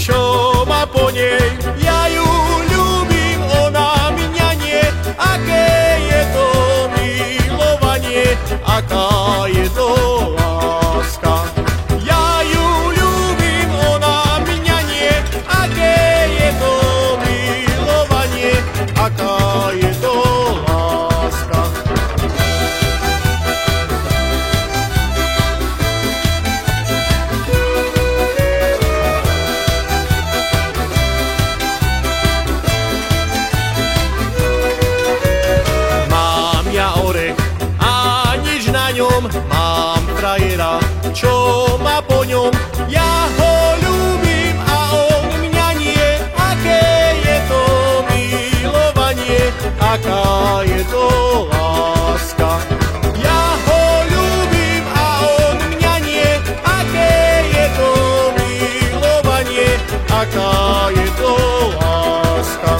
čo má po nej. Ja ju ľúbim, ona mňa nie. Aké je to milovanie, aká je to láska. Ja ju ľúbim, ona mňa nie. Aké je to milovanie, aká je to láska. Mám ja orech a nič na ňom, mám frajera, čo má po ňom. Ja ho ľúbim a on mňa nie. Aké je to milovanie, aká je to láska. Ja ho ľúbim a on mňa nie. Aké je to milovanie, aká je to láska.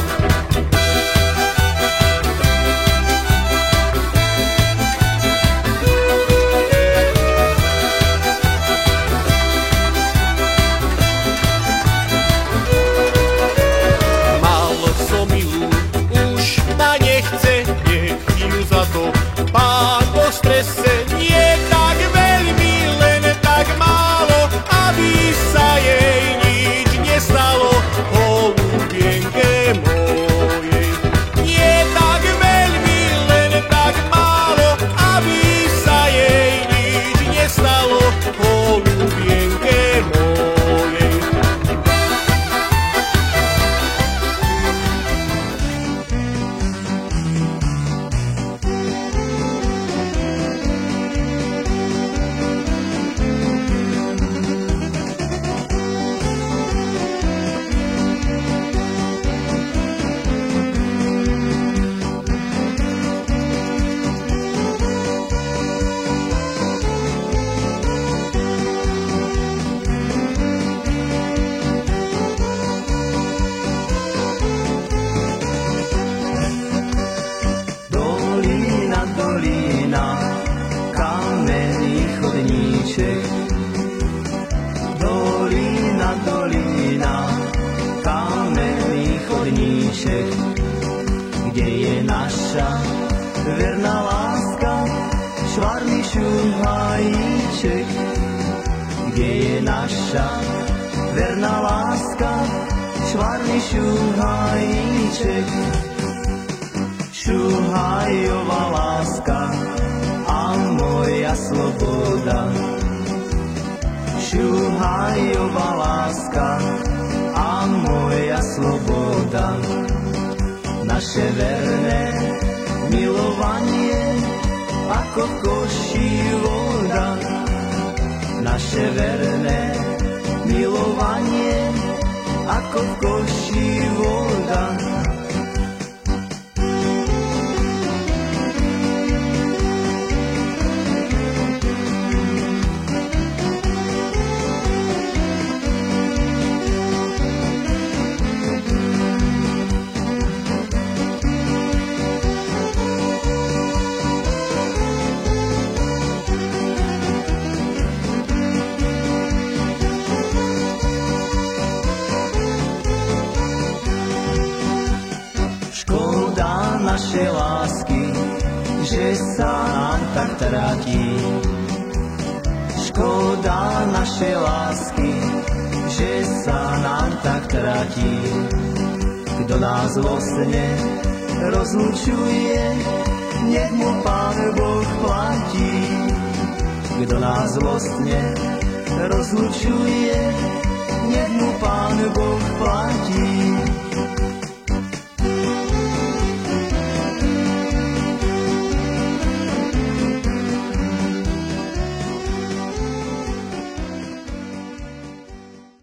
Pán po strese, nie tak veľmi, len tak málo, aby sa jej nič nestalo, holubienke mojej. Nie tak veľmi, len tak málo, aby sa jej nič nestalo, holubienke mojej. Dolina, kamenný chodníček, kde je naša verná láska, švarný šuhajíček, kde je naša verná láska, švarný šuhajíček. Šuhajová láska a moja sloboda. Šuhajová láska a moja sloboda. Naše verné milovanie ako v koši voda. Naše verné milovanie ako v koši voda. Naše lásky, že sa nám tak tráti. Škoda naše lásky, že sa nám tak tráti. Kto nás zlostne rozlučuje, nech mu Pán Boh platí. Kto nás zlostne rozlučuje, nech mu Pán Boh